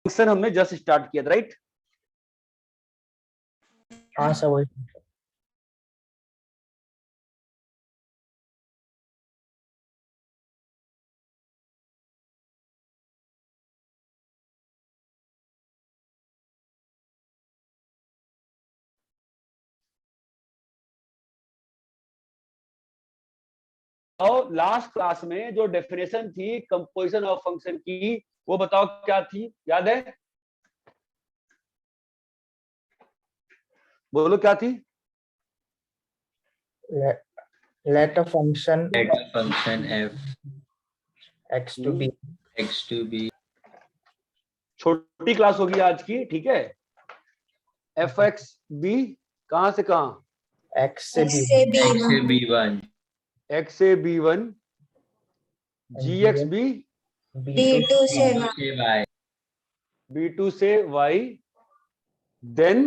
Function हमने just start किया था, राइट? हाँ सर वही। और लास्ट क्लास में जो डेफिनेशन थी कंपोजिशन ऑफ फंक्शन की, वो बताओ क्या थी, याद है? बोलो क्या थी? Let a function f x to b x to b छोटी क्लास होगी आज की, ठीक है? एफ एक्स बी कहां से कहां? x से b x से b1 एक्स से b1 जी एक्स बी b2 से y b2 से y, then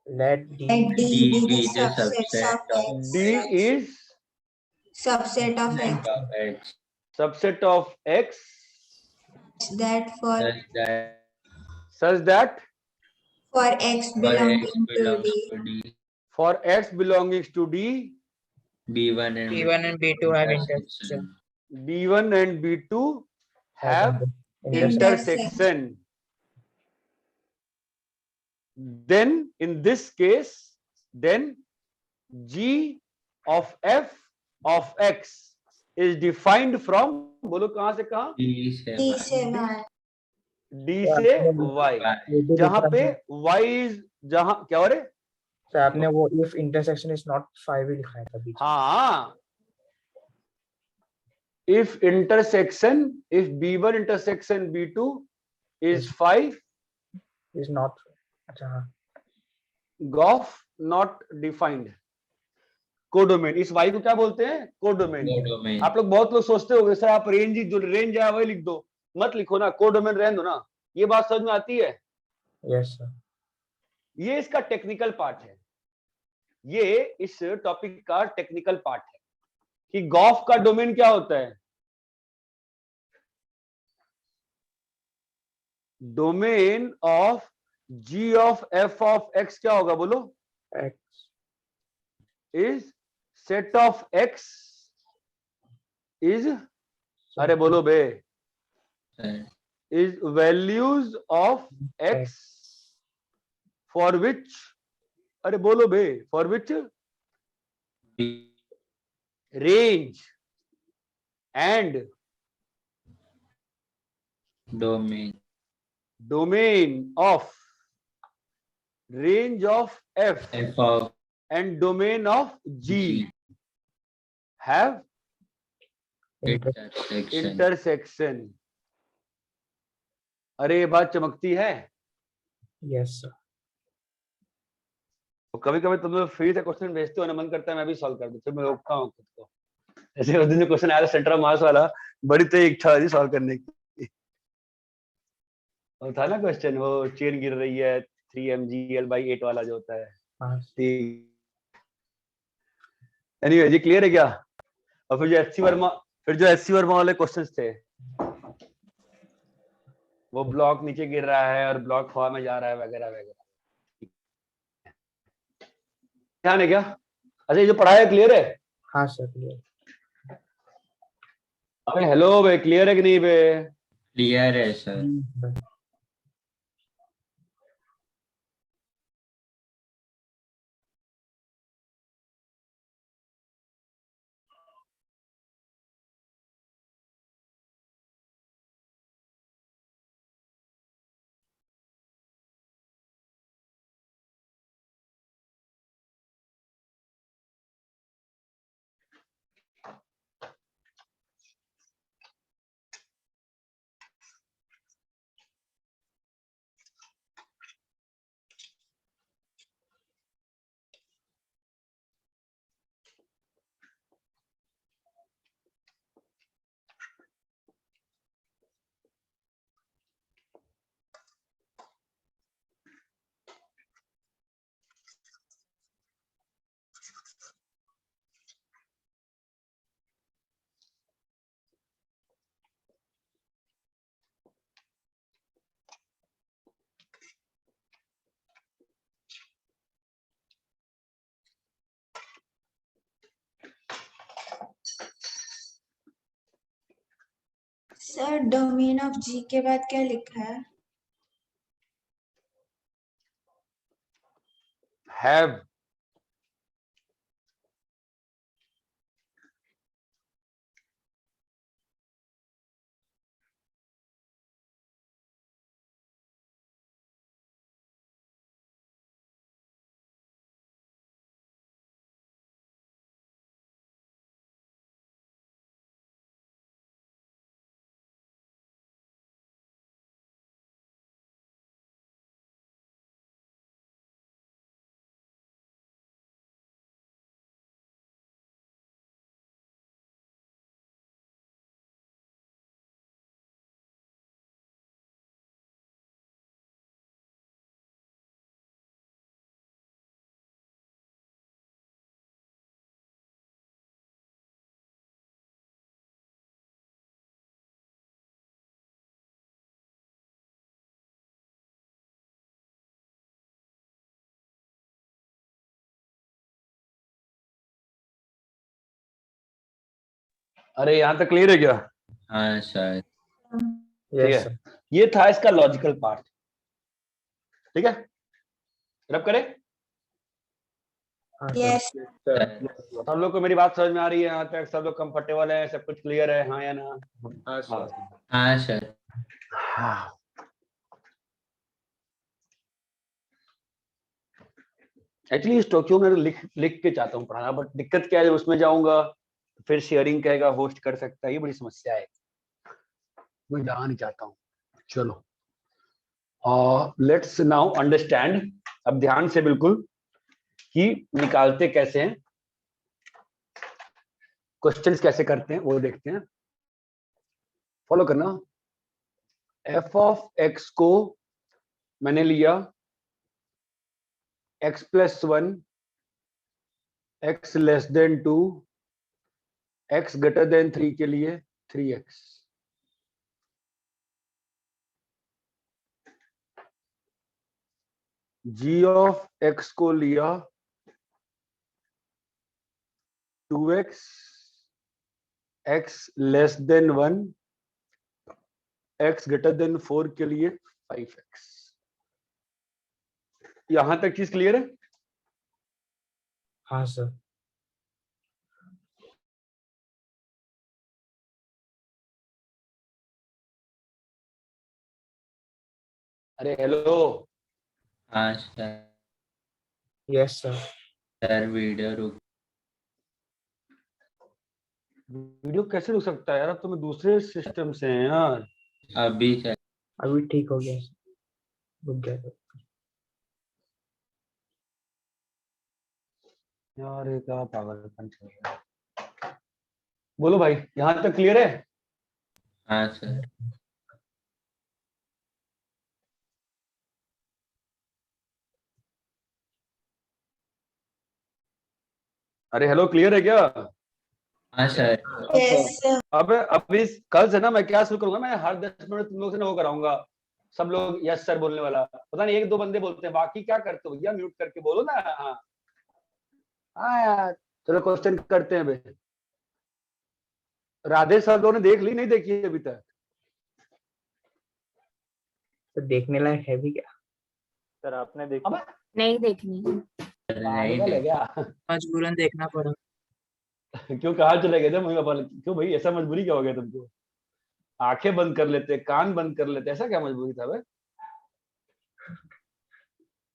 let d d be the subset of d is subset of x x subset of x that such that for x for belonging x to belongs D. to d for x belonging to d, b1 and b1 and b2 have intersection. intersection. b1 and b2 have intersection. Then in this case, then g of f of x is defined from, बोलो कहां से कहां? d से D y से y. d से y, जहां पे y is, जहां क्या हो रहे? सर आपने वो if intersection is not 5 ही लिखा है था बीच में। हाँ, if intersection, if b1 intersection b2 is 5, is not अच्छा हाँ गोफ नॉट डिफाइंड। कोडोमेन, इस वाई को क्या बोलते हैं? कोडोमेन। domain आप लोग बहुत लोग सोचते होंगे सर आप रेंज, जो रेंज है वही लिख दो, मत लिखो ना, कोडोमेन रहने दो ना। ये बात समझ में आती है? Yes sir. ये इसका टेक्निकल पार्ट है, ये इस टॉपिक का टेक्निकल पार्ट है कि गॉफ का डोमेन क्या होता है। Domain of G of F of X क्या होगा, बोलो? x is set of X is, अरे बोलो बे, is values of x for which, अरे बोलो बे, for which range and domain of range of f f of and domain of g have intersection. intersection। अरे ये बात चमकती है। Yes sir. कभी कभी तुम लोग फ्री से क्वेश्चन भेजते हो ना, मन करता है मैं भी सॉल्व कर दूं, फिर मैं रोकता हूँ खुद को। ऐसे उस दिन जो क्वेश्चन आया था सेंटर ऑफ मास वाला, बड़ी तो इच्छा थी सॉल्व करने की। वो था ना क्वेश्चन, वो चेन गिर रही है 3 mgl/8 वाला जो होता है। हाँ एनीवे जी, क्लियर है क्या? और फिर जो एससी वर्मा वाले क्वेश्चंस थे, वो ब्लॉक नीचे गिर रहा है और ब्लॉक हवा में जा रहा है वगैरह वगैरह, ध्यान है क्या? अच्छा ये जो पढ़ाया है क्लियर है? हाँ सर क्लियर। अबे हेलो बे, क्लियर है कि नहीं बे? क्लियर है सर। सर डोमेन ऑफ जी के बाद क्या लिखा है? हैव। अरे यहाँ तक क्लियर है क्या? हाँ सर। ठीक Yes, है, sir. ये था इसका लॉजिकल पार्ट। ठीक है, रब करे। हाँ, sir. यस सब लोग को मेरी बात समझ में आ रही है? यहाँ तक सब लोग कंफर्टेबल है, सब कुछ क्लियर है, हाँ या ना? हाँ, sir. हाँ सर। हाँ। एक्चुअली इस टोक्यो में लिख लिख के चाहता हूँ पढ़ाना, बट दिक्कत क्या है, जब उसमें जाऊंगा फिर शेयरिंग कहेगा, होस्ट कर सकता है, ये बड़ी समस्या है, मैं जाना नहीं चाहता हूँ। चलो, लेट्स नाउ अंडरस्टैंड, अब ध्यान से बिल्कुल, कि निकालते कैसे हैं, क्वेश्चंस कैसे करते हैं वो देखते हैं। फॉलो करना। एफ ऑफ एक्स को मैंने लिया x plus 1, x less than 2, x greater than 3 के लिए 3x। g ऑफ x को लिया 2x, x less than 1, x greater than 4 के लिए 5x। यहां तक चीज क्लियर है? हाँ, sir. अरे हेलो, हाँ sir. Yes, sir. Sir video रुक। वीडियो कैसे रुक सकता है यार? अब तो मैं दूसरे सिस्टम से हैं यार। अभी सर। अभी ठीक हो गया, sir. रुक गया, sir. यार ये क्या पागलपन चल रहा है? बोलो भाई, यहां तक क्लियर है? हाँ सर। अरे हेलो, क्लियर है क्या? हाँ सर। यस अब अभी कल से ना मैं क्या शुरू करूंगा, मैं हर 10 मिनट तुम लोग से ना वो कराऊंगा, सब लोग यस सर बोलने वाला। पता नहीं एक दो बंदे बोलते हैं, बाकी क्या करते हो भैया? म्यूट करके बोलो ना। हाँ हाँ यार, चलो क्वेश्चन करते हैं भाई। राधे सर लोगों ने देख ली, नहीं देखी अभी तक? तो देखने लायक है भी क्या? सर आपने देखी? अब नहीं देखनी। नहीं पागल है क्या? मजबूरन देखना पड़ा। क्यों, कहाँ चले गए थे मम्मी पापा? क्यों भाई, ऐसा मजबूरी क्या हो गया तुमको? आंखें बंद कर लेते, कान बंद कर लेते, ऐसा क्या मजबूरी था भाई?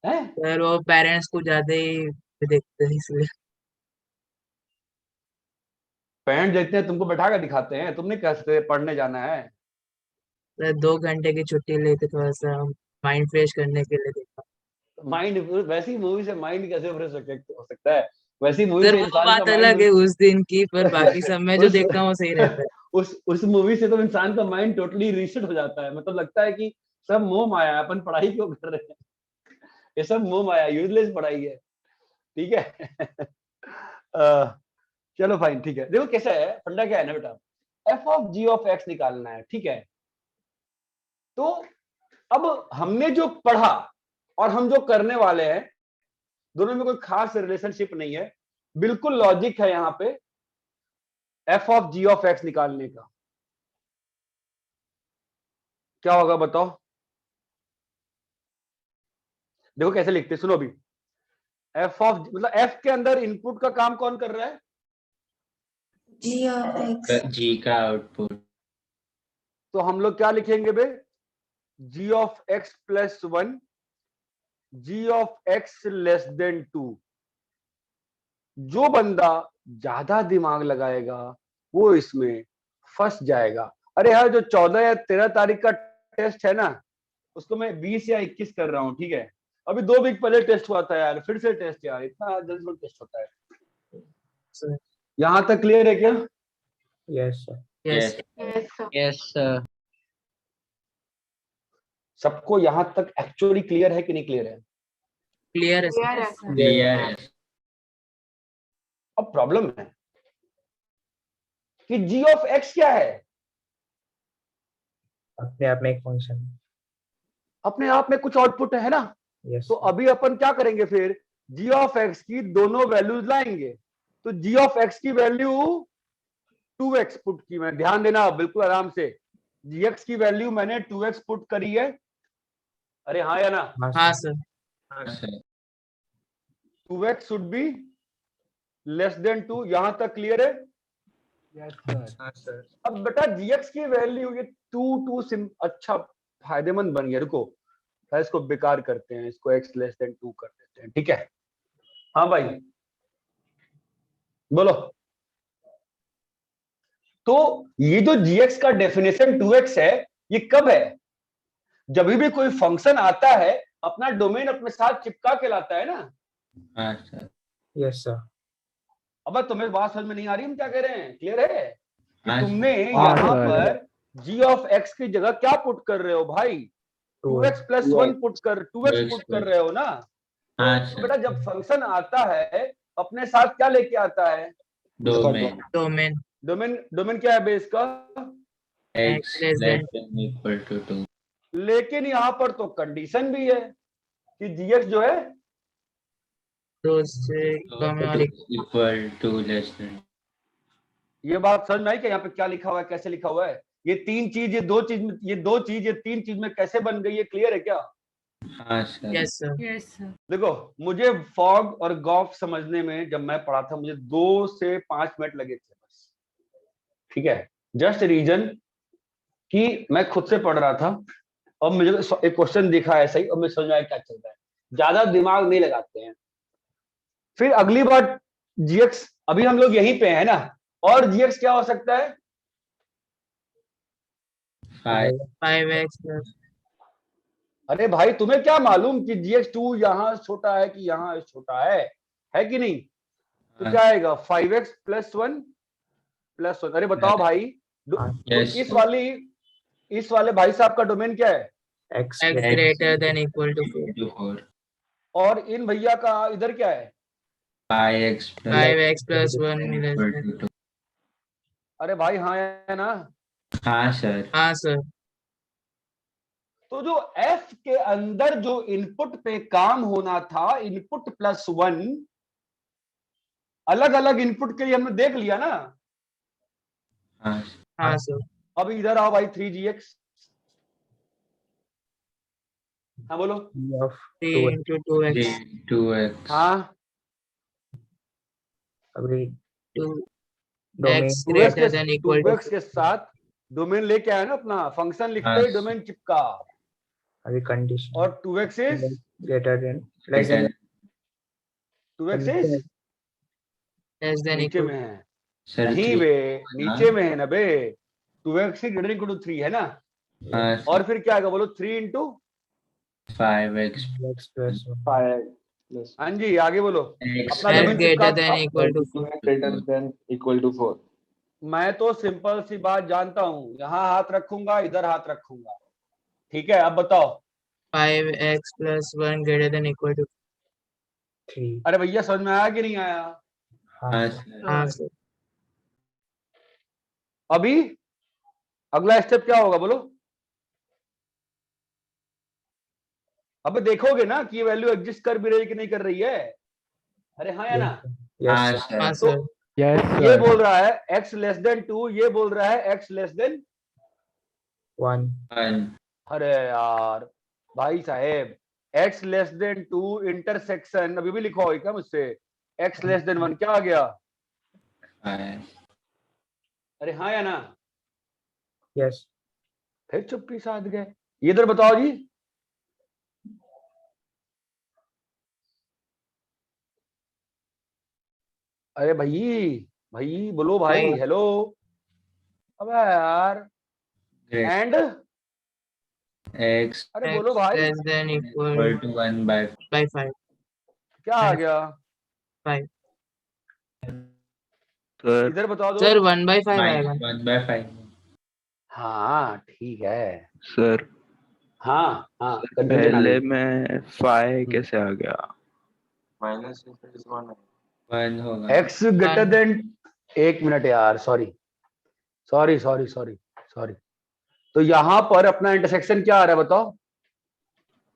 हैं? सर वो पेरेंट्स को ज्यादा ही देखते हैं इसलिए। पैंट देखते हैं, तुमको बैठा कर दिखाते हैं, तुम नहीं कह सकते पढ़ने जाना है? सर 2 घंटे की छुट्टी लेके थोड़ा सा माइंड फ्रेश करने के लिए देखा। माइंड, वैसी मूवी से माइंड कैसे फ्रेश हो सकता है? वैसी मूवी सर से वो इंसान का बात अलग माइंड है उस दिन की, पर बाकी सब में जो उस देखता हूँ वो सही रहता है। उस मूवी से तो इंसान का माइंड टोटली रीसेट हो जाता है। मतलब लगता है कि सब मोह माया है, अपन पढ़ाई क्यों कर रहे हैं? ये सब मोह माया, यूजलेस पढ़ाई है। ठीक है। चलो फाइन, ठीक है। देखो कैसा है फंडा, क्या है ना बेटा, F of G of X निकालना है, ठीक है? तो अब हमने जो पढ़ा और हम जो करने वाले हैं, दोनों में कोई खास रिलेशनशिप नहीं है, बिल्कुल लॉजिक है यहाँ पे F of G of X निकालने का। क्या होगा बताओ? देखो कैसे लिखते हैं, सुनो अभी। एफ ऑफ मतलब एफ के अंदर इनपुट का काम कौन कर रहा है? G of X. जी का आउटपुट। तो हम लोग क्या लिखेंगे बे? G of X plus 1, G of X less than 2। जो बंदा ज्यादा दिमाग लगाएगा वो इसमें फंस जाएगा। अरे यार, जो 14 या 13 तारीख का टेस्ट है ना, उसको मैं 20 या 21 कर रहा हूँ, ठीक है? अभी 2 वीक पहले टेस्ट हुआ था यार, फिर से टेस्ट यार, इतना जल्दी टेस्ट होता है। सर। यहाँ तक क्लियर है क्या? Yes sir. Yes yes sir. सबको यहाँ तक एक्चुअली क्लियर है कि नहीं क्लियर है? क्लियर है सर। क्लियर है। अब प्रॉब्लम है कि जी ऑफ एक्स क्या है? अपने आप में एक फंक्शन। अपने आप में कुछ आउटपुट है ना? यस तो अभी अपन क्या करेंगे फिर? जी ऑफ एक्स की दोनों वैल्यूज लाएंगे। तो जी ऑफ एक्स की वैल्यू 2x पुट की, मैं ध्यान देना बिल्कुल आराम से। जी एक्स की वैल्यू मैंने 2x पुट करी है। अरे हाँ या ना? हाँ सर। हाँ sir. 2x should be less than 2। यहां तक क्लियर है? हाँ सर। अब बेटा जीएक्स की वैल्यू ये 2 अच्छा फायदेमंद बन गया। रुको, इसको बेकार करते हैं, इसको x लेस देन 2 कर देते हैं, ठीक है? हाँ भाई बोलो। तो ये जो जीएक्स का डेफिनेशन 2x है, ये कब है? जब भी कोई फंक्शन आता है अपना डोमेन अपने साथ चिपका के लाता है ना। हाँ सर। Yes sir. अब तुम्हें बात समझ में नहीं आ रही हम क्या कह रहे हैं? क्लियर है कि हाँ तुमने हाँ, यहाँ सर। पर g ऑफ x की जगह क्या पुट कर रहे हो भाई? 2x प्लस 1 पुट कर 2x पुट कर रहे हो ना? हाँ तो सर। बेटा जब फंक्शन आता है अपने साथ क्या लेके आता है? डोमेन डोमेन डोमेन क्या है बेस का? x less less than than equal to 2। लेकिन यहाँ पर तो कंडीशन भी है कि gx जो है दो से कम और इक्वल टू लेस देन। ये बात समझ में आई कि यहाँ पे क्या लिखा हुआ है, कैसे लिखा हुआ है? ये तीन चीज, ये दो चीज, ये तीन चीज में कैसे बन गई है? क्लियर है क्या? हाँ सर। Yes sir. देखो, मुझे फॉग और गॉफ समझने में जब मैं पढ़ा था मुझे 2 से 5 मिनट लगे थे बस, ठीक है? जस्ट रीजन कि मैं खुद से पढ़ रहा था और मुझे एक क्वेश्चन दिखा ऐसा ही और मैं समझ में आया क्या चल रहा है। ज्यादा दिमाग नहीं लगाते हैं। फिर अगली बार जीएक्स, अभी हम लोग यहीं पे हैं ना, और जीएक्स क्या हो सकता है? 5x प्लस अरे भाई तुम्हें क्या मालूम कि GX2 यहाँ छोटा है कि यहाँ छोटा है कि नहीं? तो क्या आएगा? 5x plus 1 plus 1। अरे बताओ भाई, तो Yes. इस वाले भाई साहब का डोमेन क्या है? X x greater than equal to 4 4 और इन भैया का इधर क्या है? 5x 5x plus 1 less equal than to 2। अरे भाई हाँ है ना? हाँ सर। हाँ सर। तो जो f के अंदर जो इनपुट पे काम होना था, इनपुट प्लस 1, अलग अलग इनपुट के लिए हमने देख लिया ना। हाँ हाँ सर। अब इधर आओ भाई 3gx। हाँ बोलो। Of 3 into 2x 2x। हाँ, अभी 2x 2x greater than equal to 2x के साथ डोमेन लेके आया ना अपना, फंक्शन लिखते हाँ। ही डोमेन चिपका, अभी कंडीशन और 2x is greater than less than 2x is less than नीचे equal में है। सर नहीं 3। बे, नीचे में है ना बे। 2x is greater equal to 3 है ना? हाँ और फिर क्या आएगा बोलो? 3 इंटू 5x एक्स प्लस 1 हाँ जी आगे बोलो। x अपना x डोमेन greater चिपका। than equal to 4 greater than equal to 4. मैं तो सिंपल सी बात जानता हूं, यहाँ हाथ रखूंगा इधर हाथ रखूंगा, ठीक है? अब बताओ। 5x plus 1 greater than equal to 3। अरे भैया समझ में आया कि नहीं आया? हाँ हाँ सर। सर। हाँ सर। अभी अगला स्टेप क्या होगा बोलो? अब देखोगे ना कि ये वैल्यू एग्जिस्ट कर भी रही कि नहीं कर रही है? अरे हाँ या ना? हाँ यस सर। हाँ तो सर। ये बोल रहा है x लेस देन 2, ये बोल रहा है x लेस देन 1। 1। अरे यार भाई साहेब, x लेस देन 2 इंटरसेक्शन, अभी भी लिखो क्या मुझसे, x लेस देन 1 क्या आ गया? 5 अरे हाँ या ना? Yes. फिर चुप्पी साध गए। ये इधर बताओ जी। अरे भाई, भाई बोलो भाई, Five. हेलो। अबे यार, great एंड, x अरे X बोलो भाई, less than equal equal to 1 by by 5. क्या आ गया? 5. सर इधर बता दो। Sir 1 by 5 आएगा। minus 1 by 5 हाँ ठीक है। सर हाँ हाँ, कंफ्यूजन आ पहले गई। में 5 कैसे आ गया? 1 होगा x ग्रेटर One. देन, एक मिनट यार, sorry sorry sorry sorry sorry. तो यहाँ पर अपना इंटरसेक्शन क्या आ रहा है बताओ?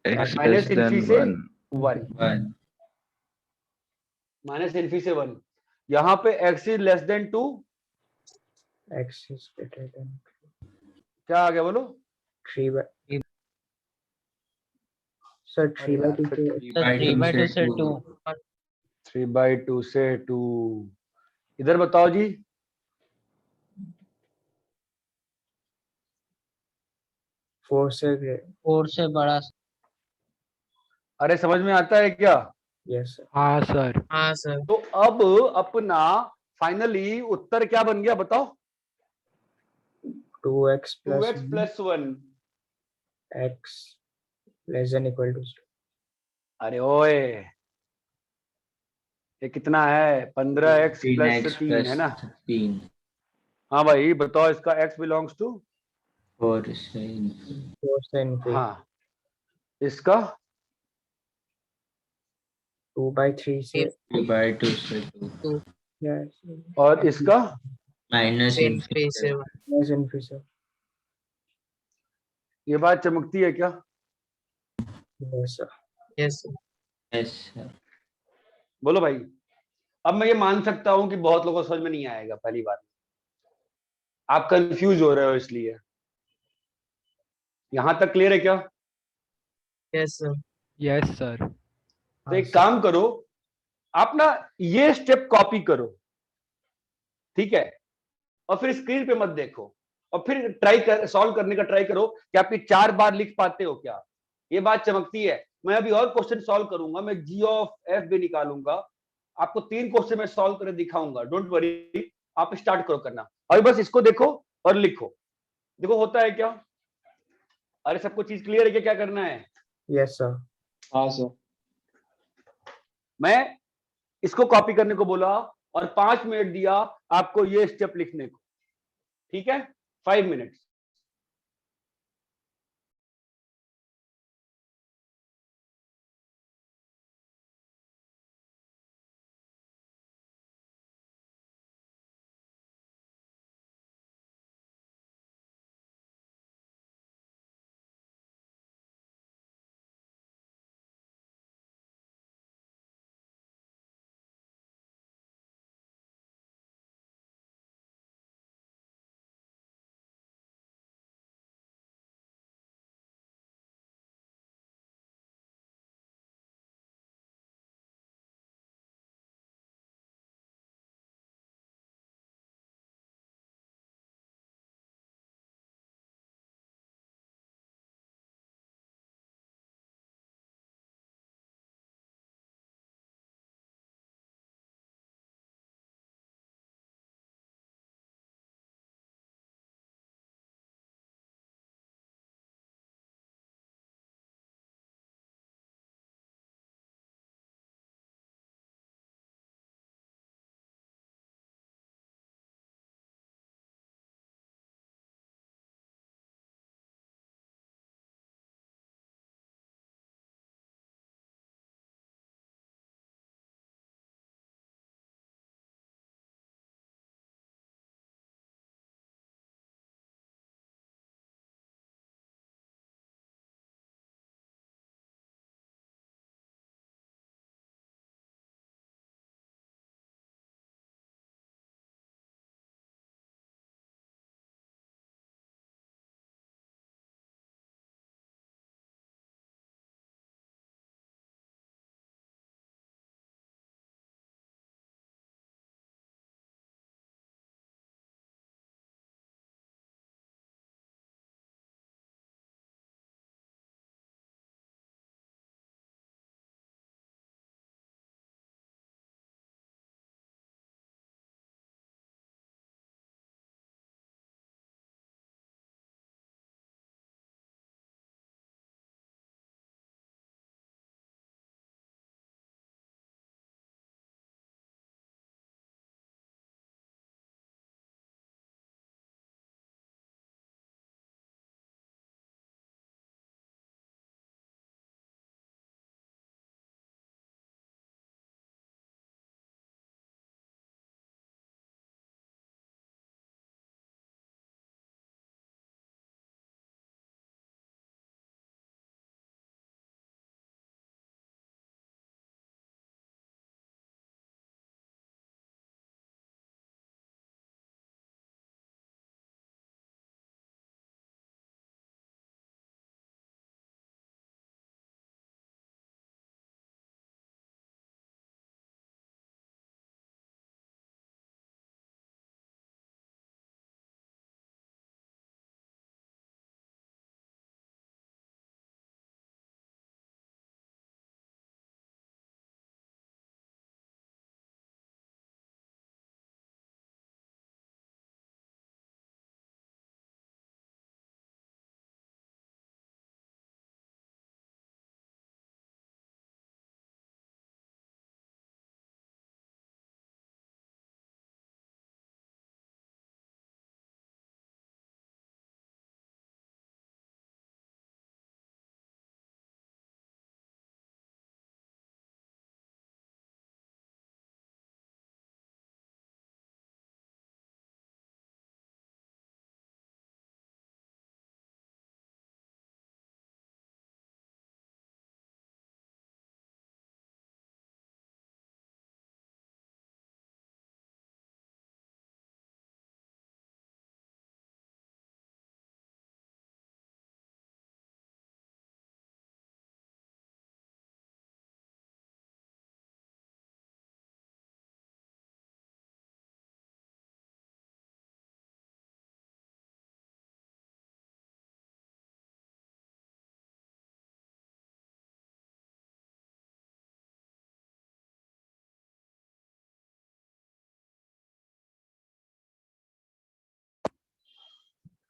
x minus less than Infy से 1। 1, 1 माइनस इन्फी से 1। यहाँ पे x is less than 2, X is greater than क्या आ गया बोलो? 3 by. Sir, 3 by 2 से 3 by 2 से 2 3/2 से 2। इधर बताओ जी। 4 से greater. 4 से बड़ा। अरे समझ में आता है क्या? Yes, sir. हाँ सर। हाँ sir. तो अब अपना फाइनली उत्तर क्या बन गया बताओ? 2x plus 2x plus 1। x less than equal to 0. अरे ओए, ये कितना है? 15x प्लस 3x 3 है ना? 3 हाँ भाई बताओ, इसका x बिलोंग्स टू, 4 से 4 से infinity. हाँ, इसका 2 by 3 से 3 by 2 से 2 yes. और इसका minus Same infinity space से 1. Less infinity, sir. ये बात चमकती है क्या? Yes, sir. Yes sir. yes sir. बोलो भाई। अब मैं ये मान सकता हूं कि बहुत लोगों को समझ में नहीं आएगा पहली बार, आप कंफ्यूज हो रहे हो इसलिए। यहां तक क्लियर है क्या? Yes sir. Yes sir. तो एक काम करो, आप ना ये स्टेप कॉपी करो, ठीक है, और फिर स्क्रीन पे मत देखो, और फिर ट्राई कर, सॉल्व करने का ट्राई करो कि आप ये 4 बार लिख पाते हो क्या। ये बात चमकती है। मैं अभी और क्वेश्चन सॉल्व करूंगा, मैं g ऑफ f भी निकालूंगा, आपको 3 क्वेश्चन में सॉल्व करके दिखाऊंगा, डोंट वरी। आप स्टार्ट करो करना, अभी बस इसको देखो और लिखो, देखो होता है क्या। अरे सबको चीज क्लियर है क्या, क्या करना है? Yes, sir. हाँ सर। मैं इसको कॉपी करने को बोला और 5 मिनट दिया आपको ये स्टेप लिखने को, ठीक है, 5 मिनट।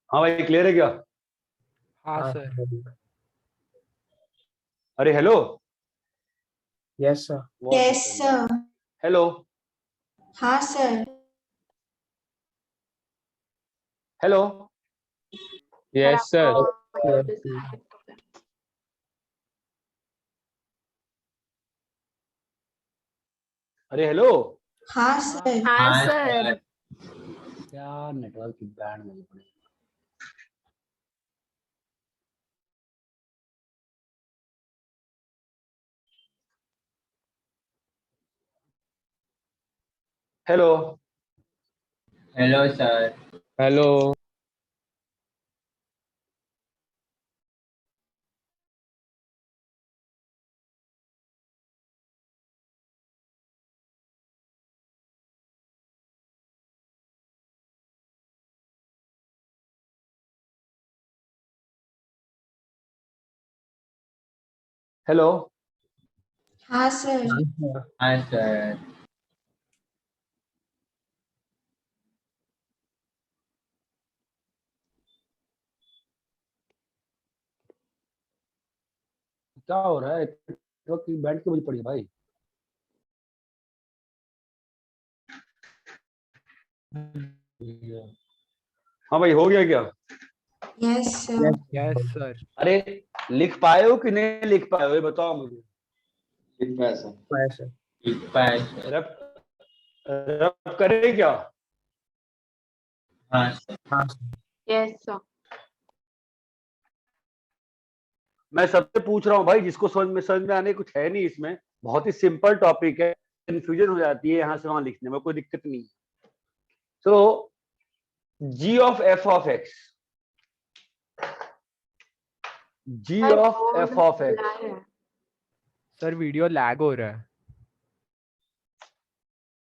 हाँ भाई क्लियर है क्या? हाँ सर। अरे hello, yes sir. Yes, sir. Hello हाँ sir. Hello, yes sir. अरे हेलो, हाँ sir. हाँ सर। क्या नेटवर्क की बैंड में पड़ी। Hello, hello sir. Hello. Hello, हाँ sir. हाँ सर। क्या हो रहा है? नेटवर्क की बैंड क्यों बजी पड़ी है भाई? हाँ भाई हो गया क्या? Yes sir. Yes sir. अरे लिख पाए हो कि नहीं लिख पाए हो ये बताओ मुझे। लिख पाया सर। पाया सर। लिख पाया सर। रब रब करे क्या? हाँ सर। हाँ सर। Yes, sir. मैं सबसे पूछ रहा हूँ भाई, जिसको समझ में आने कुछ है नहीं इसमें, बहुत ही सिंपल टॉपिक है, कंफ्यूजन हो जाती है यहाँ से वहां लिखने में, कोई दिक्कत नहीं। तो g of f of x, g Sir, of बहुत f ऑफ x, बुला है। सर वीडियो लैग हो रहा है।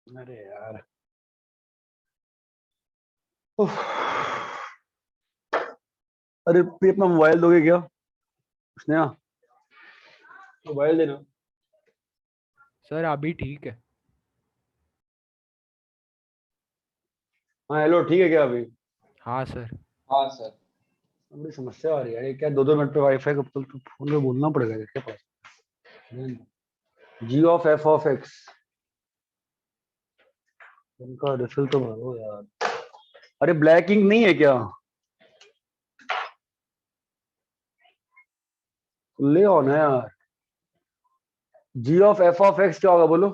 अरे यार उफ। अरे प्रिय अपना मोबाइल दोगे क्या? उसने मोबाइल देना। सर अभी ठीक है। हाँ हेलो ठीक है क्या अभी? हाँ सर। हाँ सर। बड़ी समस्या आ रही है यार, ये क्या 2-2 मिनट पे वाईफाई को तो फोन में बोलना पड़ेगा इसके पास। g of f of x, इनका रिफिल तो भरो यार। अरे ब्लैक इंक नहीं है क्या? ले आओ ना यार। g of f of x क्या होगा बोलो?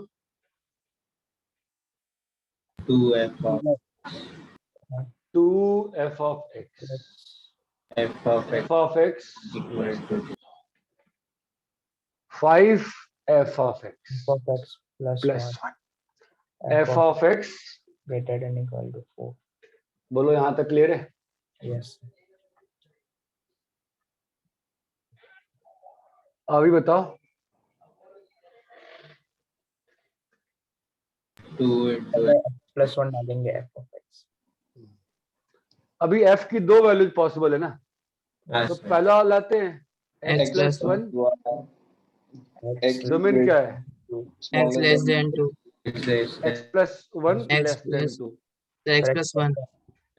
2f of 2f of x, f of x f of x equal to 5f of x F of x plus plus 1. 1 f of x। greater than equal to 4. बोलो यहाँ तक clear है? Yes. अभी बताओ। 2 into अगर x plus 1 डालेंगे f of x. अभी f की दो वैल्यूज पॉसिबल है ना, हाँ तो सर। पहला लाते हैं X x plus plus 1, x domain क्या है? X less than 2. x plus 1 X less than plus 2, X plus 1.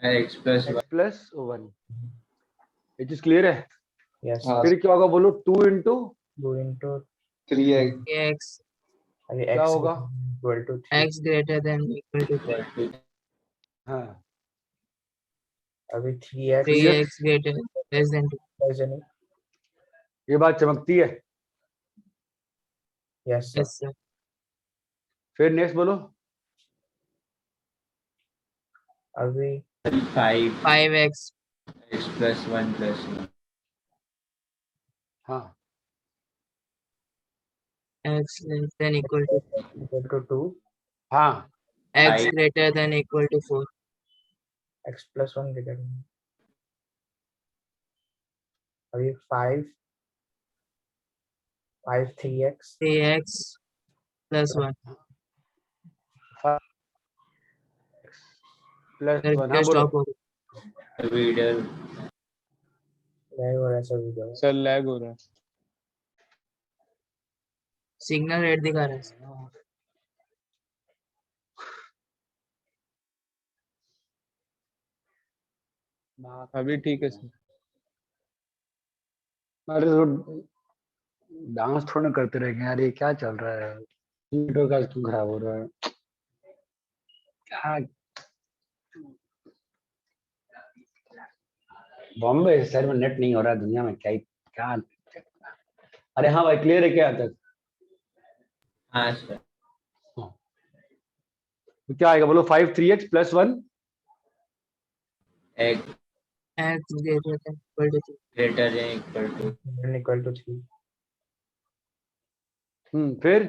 x plus x plus 1। ये चीज क्लियर है? Yes. हाँ। फिर क्या होगा बोलो? 2 इंटू 2 into 3x X अभी क्या x होगा? equal to 3. X greater than equal to 3. equal to हाँ अभी 3x 3x greater less than 2. less than ये बात चमकती है। yes sir. Yes, sir. फिर नेक्स्ट बोलो। अभी 5 5x x plus 1 plus 1 हाँ x less than equal to equal to 2. हाँ x 5 greater than equal to 4. x plus 1 greater than. अभी 5 3x 3x plus 1. प्लस फिर 1। हाँ वीडियो बोलो। स्टॉप हो गई। वीडियो नहीं हो रहा सर वीडियो. सर लैग हो रहा है। सिग्नल रेट दिखा रहा है। अभी ठीक है सर। अरे तो डांस थोड़ा करते रहेंगे यार, ये क्या चल रहा है? कंप्यूटर का क्यों खराब हो रहा है? क्या बॉम्बे शहर में नेट नहीं हो रहा है, दुनिया में क्या क्या? अरे हाँ भाई, क्लियर है क्या यहाँ तक? हाँ सर। तो क्या आएगा बोलो? 5 3x + 1 X x greater than equal to 3. greater than equal to equal to 3. फिर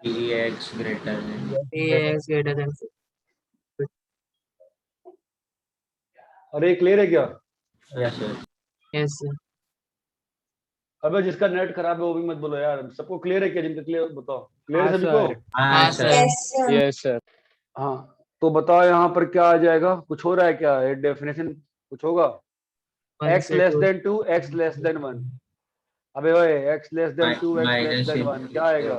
3x greater than 3x greater than 4. अरे ये क्लियर है क्या? yes sir. Yes, sir. अबे जिसका नेट खराब है वो भी मत बोलो यार। सबको क्लियर है क्या? जिनका क्लियर बताओ। क्लियर हाँ है सभी को? सर। हाँ हाँ sir. Sir. Yes, sir. Yes sir. हाँ तो बताओ यहाँ पर क्या आ जाएगा? कुछ हो रहा है क्या? ये डेफिनेशन कुछ होगा? One x से less two. than 2 x less than 1। अबे ओए x less than 2 x less minus than 1 क्या आएगा?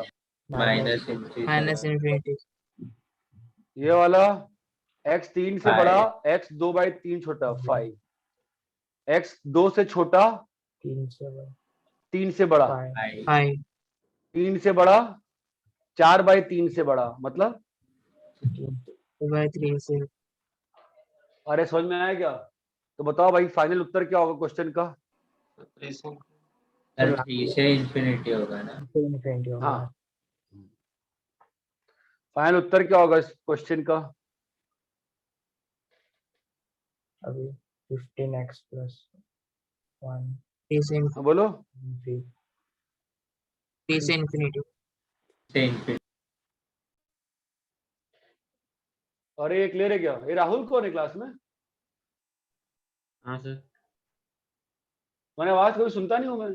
minus infinity Minus infinity. ये वाला x 3 से बड़ा, Five. x 2/3 छोटा 5, x 2 से छोटा 3 से बड़ा 3 से बड़ा, 5. 5. 3 से बड़ा 4/3 से बड़ा, मतलब 2/3 से. अरे समझ में आया क्या? तो बताओ भाई फाइनल उत्तर क्या होगा क्वेश्चन का? सर 3 से infinity होगा ना. infinity होगा. हाँ फाइनल उत्तर क्या होगा इस क्वेश्चन का? अभी 15x plus 1 3 से हाँ बोलो। 3. 3 से infinity. से infinity. अरे ये क्लियर है क्या? ये राहुल कौन है क्लास में? हाँ सर. मैंने आवाज कभी सुनता नहीं हूँ मैं।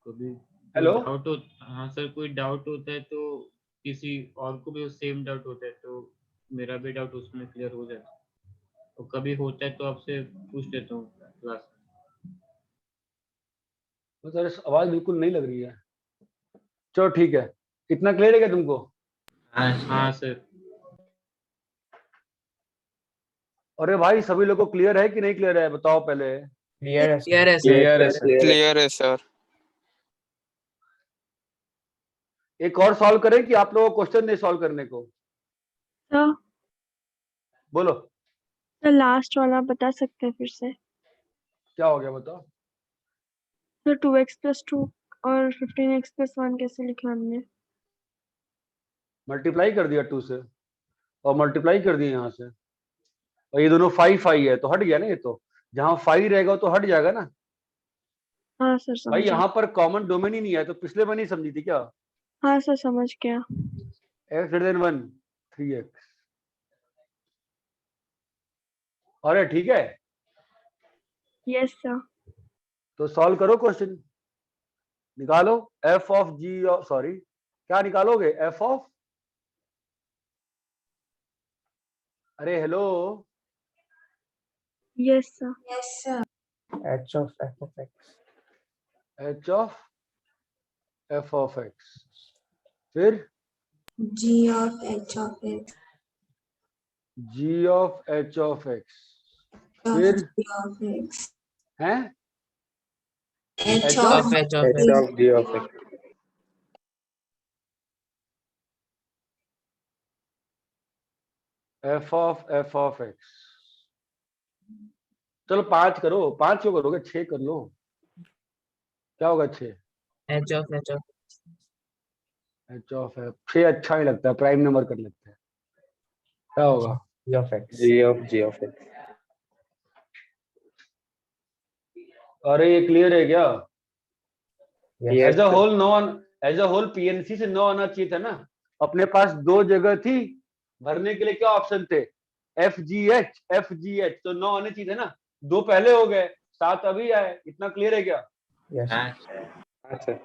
कभी हेलो? डाउट हो, हाँ सर, कोई डाउट होता है तो किसी और को भी सेम डाउट होता है तो मेरा भी डाउट उसमें क्लियर हो जाता है, तो कभी होता है तो आपसे पूछ लेता हूँ क्लास में। सर आवाज बिल्कुल नहीं लग रही है। चलो ठीक है, इतना क्लियर है क्या तुमको? हाँ सर. अरे भाई सभी लोगों को क्लियर है कि नहीं क्लियर है? बताओ पहले। Clear है Clear है sir. क्लियर है सर। क्लियर है सर। एक और सॉल्व करें कि आप लोगों को क्वेश्चन नहीं सॉल्व करने को? सर बोलो सर लास्ट वाला बता सकते हैं फिर से? क्या हो गया बताओ। सर 2x + 2 और 15x + 1 कैसे लिखा हमने? मल्टीप्लाई कर दिया 2 से और मल्टीप्लाई कर दिया यहाँ से, और ये दोनों 5 5 है तो हट गया ना। ये तो जहाँ 5 रहेगा तो हट जाएगा ना हाँ सर भाई। समझा. यहाँ पर कॉमन डोमेन ही नहीं है, तो पिछले में नहीं समझी थी क्या? हाँ सर समझ गया. x greater than 1 3x। अरे ठीक है, यस सर. तो सॉल्व करो क्वेश्चन, निकालो f ऑफ g, सॉरी क्या निकालोगे? f ऑफ, अरे hello, yes sir. Yes, sir. h of f of x. h of f of x, फिर G of H of X. g of h of x, Of फिर G of X. हैं H H of Of H of h X. of g of x. f of x। चलो 5 करो, 5 क्यों करोगे? 6 कर लो। क्या होगा 6? H of H of h of f। 6 अच्छा नहीं लगता, प्राइम नंबर कर लेते हैं। क्या होगा? g of x. g of x. अरे ये क्लियर है क्या? Yes. Yes, as a sir. Whole no, as a whole PNC से 9 आना चाहिए था ना। अपने पास 2 जगह थी भरने के लिए, क्या ऑप्शन थे? FGH तो 9 आने चाहिए थे ना। 2 पहले हो गए, 7 अभी आए। इतना क्लियर है क्या? Yes. हाँ हाँ सर।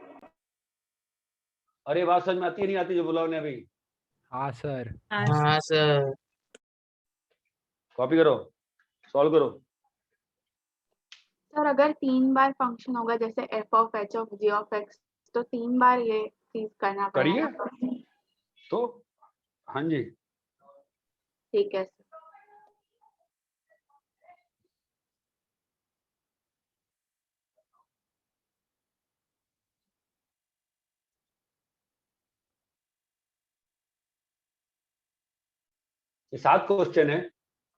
अरे बात समझ में आती है नहीं आती जो बोला उन्हें अभी? हाँ सर। हाँ सर. कॉपी करो, सॉल्व करो। सर अगर 3 बार फंक्शन होगा जैसे f of h of g of x, तो 3 बार ये चीज करना करिए पड़ेगा। तो। हाँ जी, ठीक है सर. ये 7 क्वेश्चन है,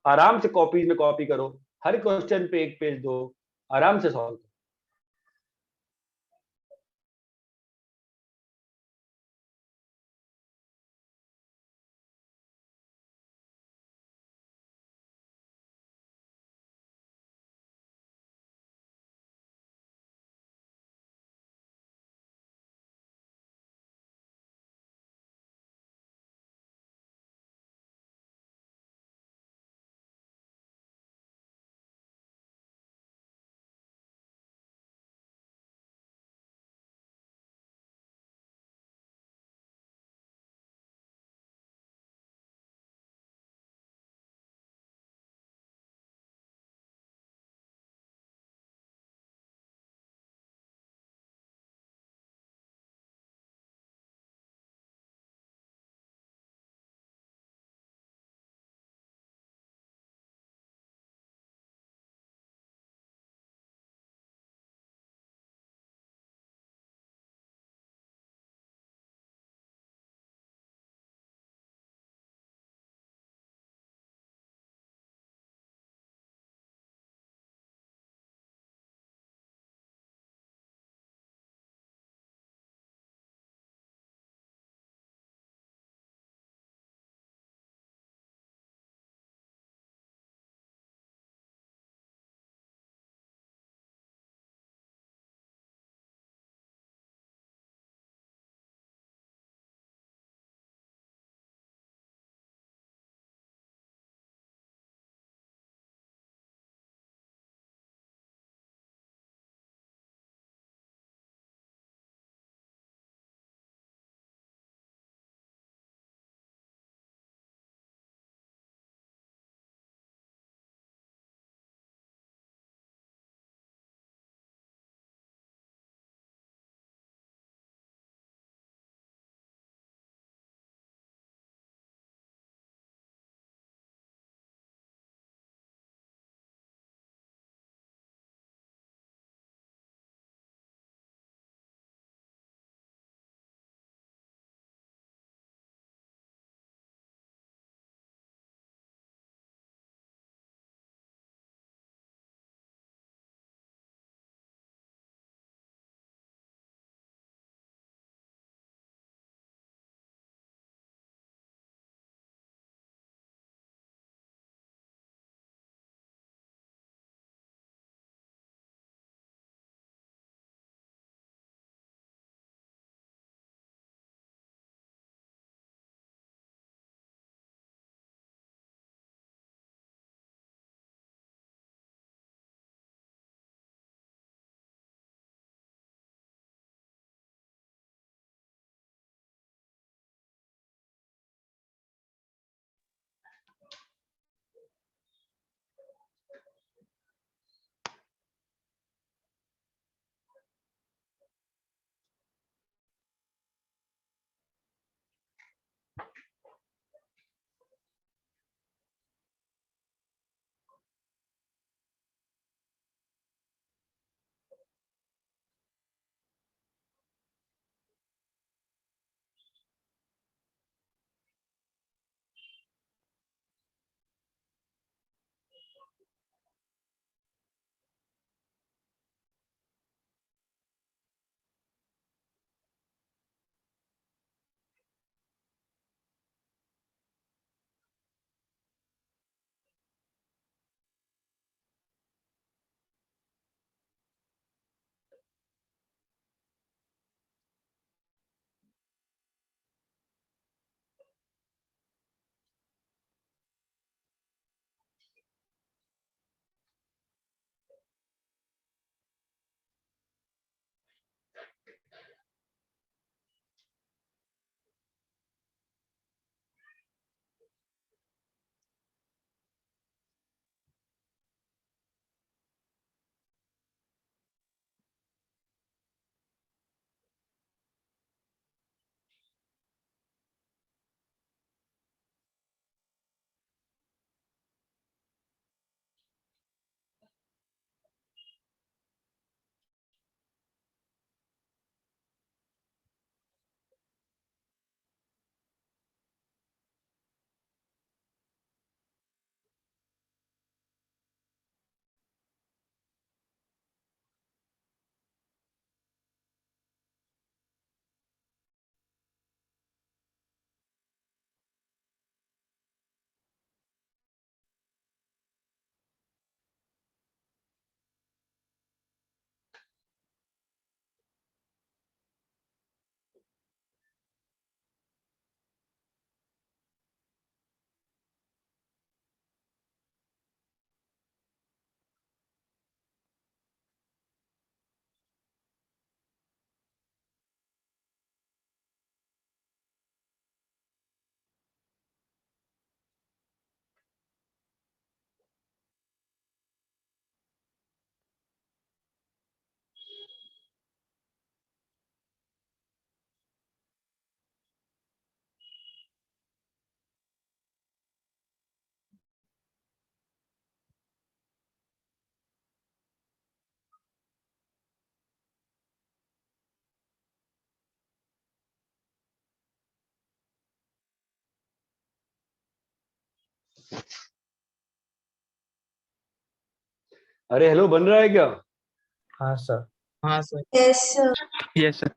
आराम से कॉपीज में कॉपी करो, हर क्वेश्चन पे 1 पेज दो, आराम से सॉल्व अरे हेलो, बन रहा है क्या? हाँ सर। हाँ sir. Yes, sir. Yes, sir.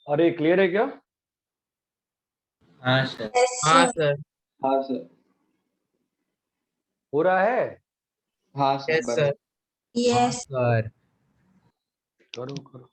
अरे क्लियर है क्या? हाँ सर। Yes, हाँ sir. सर। हाँ सर। हो रहा है? हाँ सर यस बस। सर। हाँ Yes. सर। करो करो।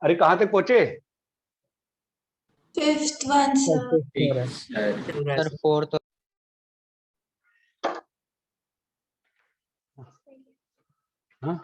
अरे कहाँ तक पहुंचे? Fifth one, sir. Sir sir fourth हाँ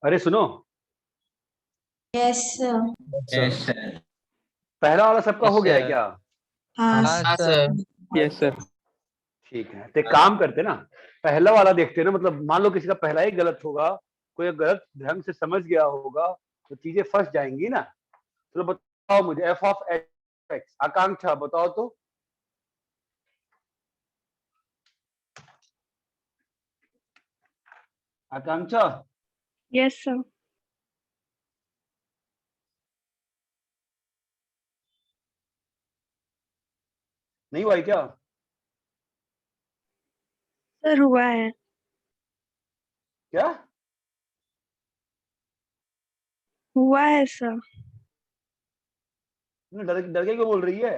अरे सुनो, Yes, sir. यस सर पहला वाला सबका हो गया है क्या? हाँ, हाँ सर। यस सर ठीक है, तो एक काम करते ना, पहला वाला देखते ना, मतलब मान लो किसी का पहला ही गलत होगा, कोई गलत ढंग से समझ गया होगा तो चीजें फंस जाएंगी ना। तो बताओ मुझे एफ ऑफ एक्स, आकांक्षा बताओ तो। आकांक्षा यस सर। नहीं हुआ है क्या? सर हुआ है। क्या हुआ है सर। डर डर के क्यों बोल रही है?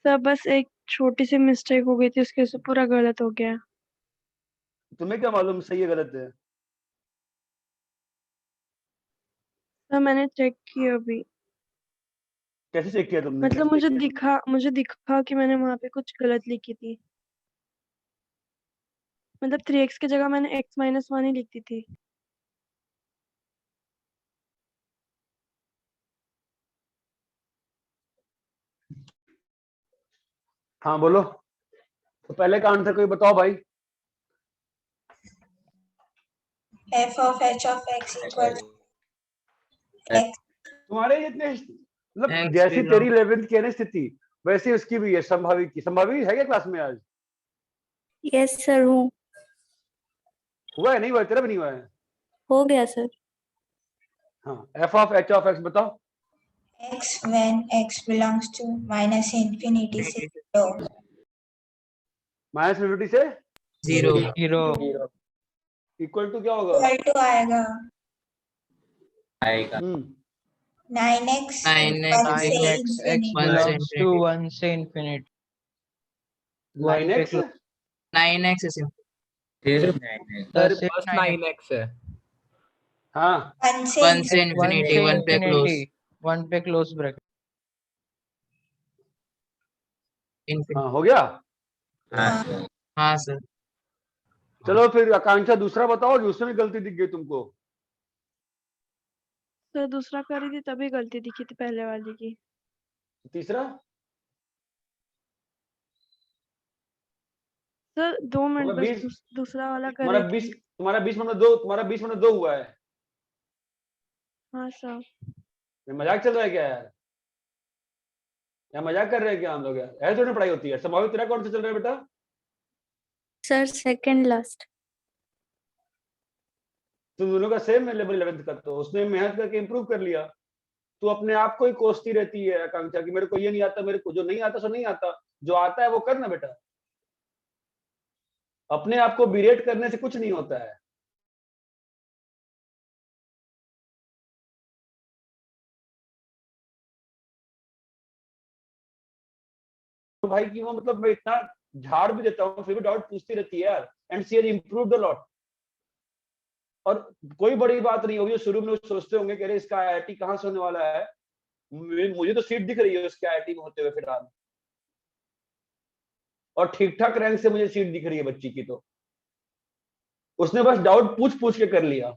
सर बस एक छोटी सी मिस्टेक हो गई थी, उसके से पूरा गलत हो गया। तुम्हें क्या मालूम सही है गलत है? सर मैंने चेक किया अभी, कैसे चेक किया तुमने? मतलब मुझे दिखा कि मैंने वहां पे कुछ गलत लिखी थी। मतलब 3x की जगह मैंने x-1 ही लिखी थी। हाँ बोलो, तो पहले का आंसर कोई बताओ भाई। F of h of x equals x. तुम्हारे जितने मतलब X जैसी belong- तेरी 11th की है ना स्थिति, वैसी उसकी भी है। संभावी की, संभावी है क्या क्लास में आज? यस सर हूँ। हुआ है? नहीं हुआ है? तेरा भी नहीं हुआ है? हो गया सर। हाँ, F of H of x बताओ। X when x belongs to minus infinity से 0. माइनस इन्फिनिटी से 0 जीरो इक्वल टू क्या होगा? Equal to आएगा आएगा 9x 9x 1 से 9x x infinity. 1 से belongs to infinity. 1 से infinity. 9x 9x is सिर्फ 9 सर सर बस 9x है। हाँ 1 से 1 से infinity. 1 infinity, से 1 पे close. infinity, 1 पे close bracket. Infinity. हाँ हो गया। हाँ सर हाँ सर। चलो फिर आकांक्षा दूसरा बताओ, जो उसमें भी गलती दिख गई तुमको। सर दूसरा करी थी तभी गलती दिखी थी पहले वाली की। तीसरा सर 2 मिनट तुम्हारा बस 20 दूसरा वाला कर तुम्हारा रही 20 थी। तुम्हारा 20 में 2, तुम्हारा 20 में 2 हुआ है। हाँ सर। ये मजाक चल रहा है क्या यार? या मजाक कर रहे हैं क्या हम लोग यार? ऐसे थोड़ी पढ़ाई होती है। संभावित तेरा कौन सा चल रहा है बेटा? Sir second last. तुम दोनों का सेम लेवल 11th का, तो उसने मेहनत करके इंप्रूव कर लिया। तू अपने आप को ही कोसती रहती है आकांक्षा की मेरे को ये नहीं आता, मेरे को जो नहीं आता सो नहीं आता, जो आता है वो करना बेटा। अपने आप को बिरेट करने से कुछ नहीं होता है। तो भाई की वो मतलब मैं इतना झाड़ भी देता हूँ फिर भी डाउट पूछती रहती है यार, and she has improved a lot. और कोई बड़ी बात नहीं होगी। शुरू में सोचते होंगे कि अरे इसका आईआईटी कहाँ से होने वाला है, मुझे तो सीट दिख रही है उसके आईआईटी में होते हुए फिलहाल, और ठीक ठाक रैंक से मुझे सीट दिख रही है बच्ची की। तो उसने बस डाउट पूछ पूछ के कर लिया।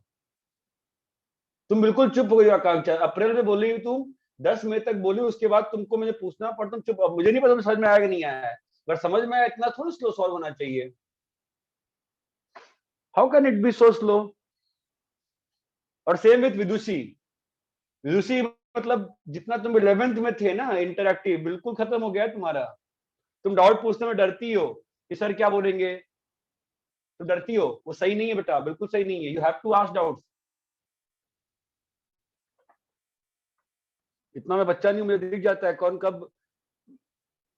तुम बिल्कुल चुप हो गई हो आकांक्षा, अप्रैल में बोली तुम, 10 मई तक बोली, उसके बाद तुमको मुझे पूछना पर तुम चुप। अब मुझे नहीं पता समझ में आया कि नहीं आया है, अगर समझ में आया इतना थोड़ा स्लो सॉल्व होना चाहिए। How can it be so slow? और सेम विथ विदुषी। विदुषी मतलब जितना तुम 11th में थे ना, इंटरैक्टिव बिल्कुल खत्म हो गया है तुम्हारा। तुम डाउट पूछने में डरती हो कि सर क्या बोलेंगे, तुम डरती हो, वो सही नहीं है बेटा, बिल्कुल सही नहीं है। You have to ask doubts. इतना मैं बच्चा नहीं हूं, मुझे दिख जाता है कौन कब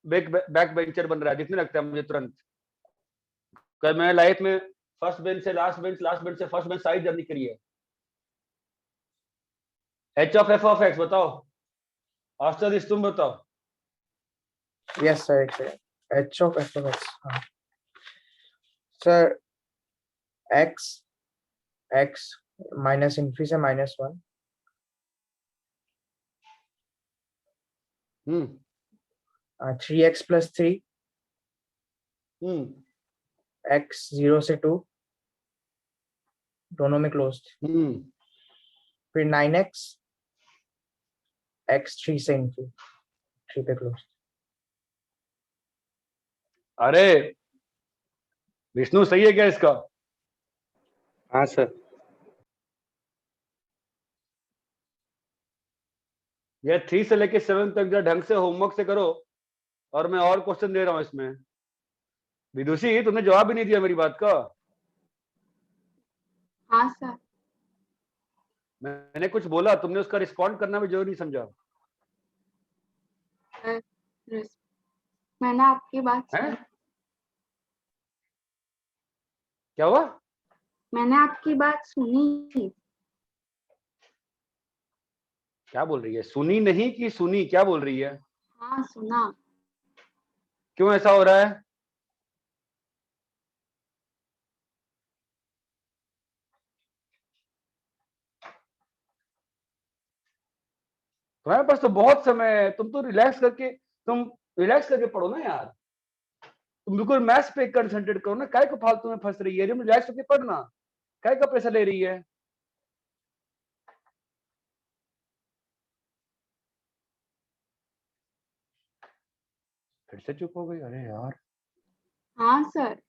बैक बेंचर बन रहा है, दिखने लगता है मुझे तुरंत। कल मैंने लाइफ में फर्स्ट बेंच से लास्ट बेंच, लास्ट बेंच से फर्स्ट बेंच सारी जर्नी करी है। H of F of x बताओ, ऑस्टर तुम बताओ। Yes, sir. H of f of x. हाँ. Sir, x minus infinity से -1. 3x plus 3. x 0 से 2. दोनों में closed. फिर 9x. x 3 से infinity. 3 पे closed. अरे विष्णु सही है क्या इसका? हाँ सर। ये 3 से लेके 7 तक जो ढंग से होमवर्क से करो, और मैं और क्वेश्चन दे रहा हूं इसमें। विदुषी तुमने जवाब भी नहीं दिया मेरी बात का। हाँ सर। मैंने कुछ बोला, तुमने उसका रिस्पॉन्ड करना भी जरूरी समझा। मैंने आपकी बात हैं? सुनी। क्या हुआ? मैंने आपकी बात सुनी। क्या बोल रही है? सुनी नहीं कि सुनी, क्या बोल रही है? हाँ सुना। क्यों ऐसा हो रहा है? तुम्हारे पास तो बहुत समय है, तुम तो रिलैक्स करके पढ़ो ना यार। तुम बिल्कुल मैथ्स पे कंसंट्रेट करो ना, काय को फालतू में फंस रही है, रिलैक्स होके पढ़ना, काय का पैसा ले रही है? फिर से चुप हो गई, अरे यार। हाँ सर।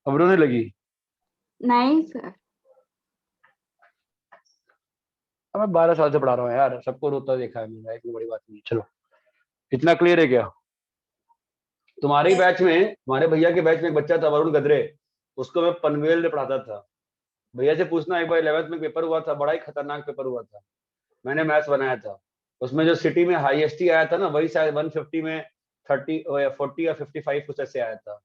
अब रोने लगी। नहीं सर। अब मैं 12 साल से पढ़ा रहा हूँ यार, सबको रोता देखा है मैंने, इतनी बड़ी बात नहीं। चलो इतना क्लियर है क्या? तुम्हारे ही बैच में, तुम्हारे भैया के बैच में एक बच्चा था वरुण गदरे, उसको मैं पनवेल में पढ़ाता था। भैया से पूछना, एक बार 11th में पेपर हुआ था, बड़ा ही खतरनाक पेपर हुआ था, मैंने मैथ्स बनाया था। उसमें जो सिटी में हाईएस्ट आया था ना, वही शायद 150 में 30 या 40 या 55 कुछ ऐसे आया था।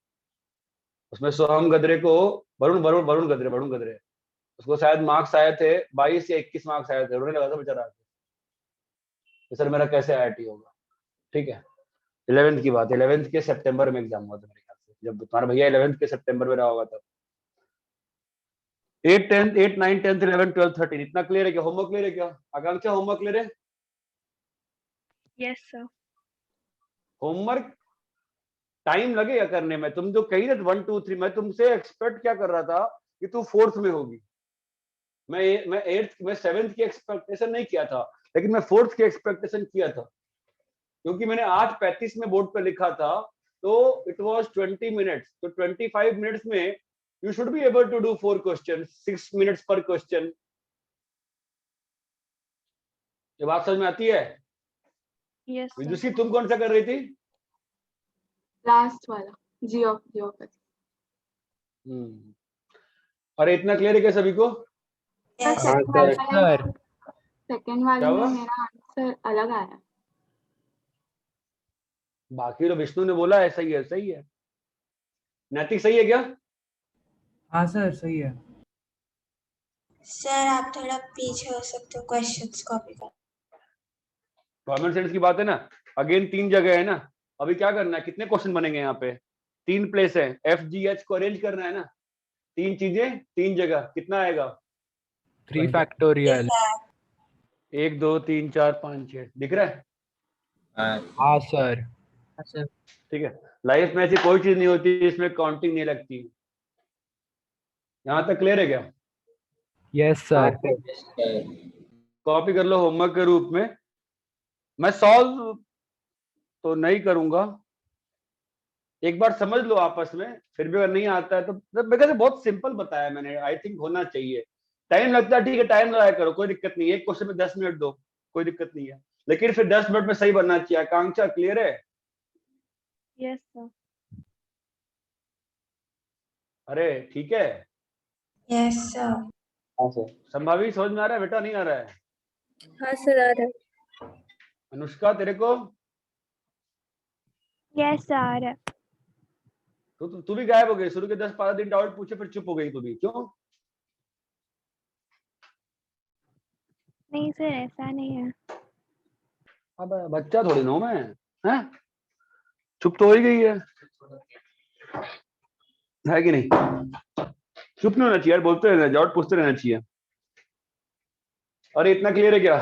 उसमें सोहम गदरे को, वरुण गदरे उसको शायद मार्क्स आए थे 22 या 21 मार्क्स आए थे। रोने लगा था बेचारा, सर मेरा कैसे IIT होगा। ठीक है, 11th की बात, 11th के सितंबर में एग्जाम हुआ था मेरे ख्याल से, जब तुम्हारा भैया 11th के सितंबर में रहा होगा तब। 8 10 8 9 10 11 12 13 इतना क्लियर है क्या? होमवर्क क्लियर है क्या? आकांक्षा होमवर्क क्लियर है? Yes sir. होमवर्क टाइम लगेगा करने में। तुम जो कही ना 1 2 3, मैं तुमसे एक्सपेक्ट क्या कर रहा था कि तू 4th में होगी। मैं 8th मैं 7th की एक्सपेक्टेशन नहीं किया था, लेकिन मैं 4th की एक्सपेक्टेशन किया था, क्योंकि मैंने 8:35 में बोर्ड पे लिखा था, तो इट वाज 20 मिनट्स, तो 25 मिनट्स में you should be able to do 4 question, 6 minutes पर क्वेश्चन। ये बात समझ में आती है? Yes sir. विदुषी तुम कौन सा कर रही थी? लास्ट वाला जी ऑफ एक्स। अरे इतना क्लियर है क्या सभी को? Yes. सर सेकेंड वाले क्या में हुआ? मेरा आंसर अलग आया। बाकी तो विष्णु ने बोला है सही है, सही है। नैतिक सही है क्या? हाँ सर सही है। सर आप थोड़ा पीछे हो सकते हो, क्वेश्चंस कॉपी कर। कॉमन सेंस की बात है ना, अगेन 3 जगह है ना। अभी क्या करना है, कितने क्वेश्चन बनेंगे यहाँ पे? 3 प्लेस है, FGH को अरेंज करना है ना, 3 चीजें 3 जगह, कितना आएगा? 3 फैक्टोरियल। 1 2 3 4 5 6 दिख रहा है? हाँ सर। अच्छा ठीक है, लाइफ में ऐसी कोई चीज नहीं होती जिसमें काउंटिंग नहीं लगती। यहाँ तक क्लियर है क्या? Yes, हाँ sir. Sir. Yes, sir. Copy कर लो होमवर्क के रूप में। मैं सॉल्व तो नहीं करूंगा, एक बार समझ लो आपस में, फिर भी अगर नहीं आता है तो मेरे से बहुत सिंपल बताया मैंने, आई थिंक होना चाहिए। टाइम लगता है ठीक है, टाइम लगाया करो, कोई दिक्कत नहीं है। एक क्वेश्चन में 10 मिनट दो, कोई दिक्कत नहीं है, लेकिन फिर 10 मिनट में सही बनना चाहिए। आकांक्षा क्लियर है? Yes sir. अरे ठीक है। Yes, sir. हाँ सर। संभावी समझ में आ रहा है बेटा, नहीं आ रहा है? हाँ सर आ रहा है। अनुष्का तेरे को? यस सर आ रहा है। तो तू भी गायब हो गई, शुरू के 10-15 दिन डाउट पूछे फिर चुप हो गई तू भी, क्यों? नहीं सर ऐसा नहीं है। अब बच्चा थोड़ी नो मैं, हैं? चुप तो हो ही गई है कि नहीं? चुप नहीं होना चाहिए यार, बोलते रहना, डाउट पूछते रहना चाहिए। अरे इतना क्लियर है क्या?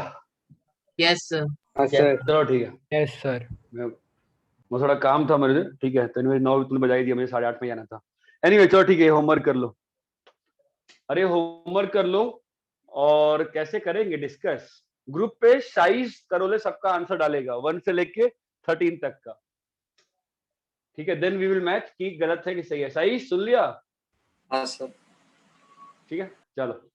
Yes sir. हाँ सर। चलो ठीक है, Yes, sir. मैं थोड़ा काम था मेरे, ठीक है। तो 9 तुमने बजाई दिया, मुझे 8:30 में जाना था। एनीवे चलो ठीक है, होमवर्क कर लो। अरे होमवर्क कर लो, और कैसे करेंगे डिस्कस। ग्रुप पे साइज करोले सबका आंसर डालेगा 1 से लेके 13 तक का, ठीक है। देन वी विल मैच कि गलत है कि सही है। साइज सुन लिया? हाँ सर। ठीक है चलो।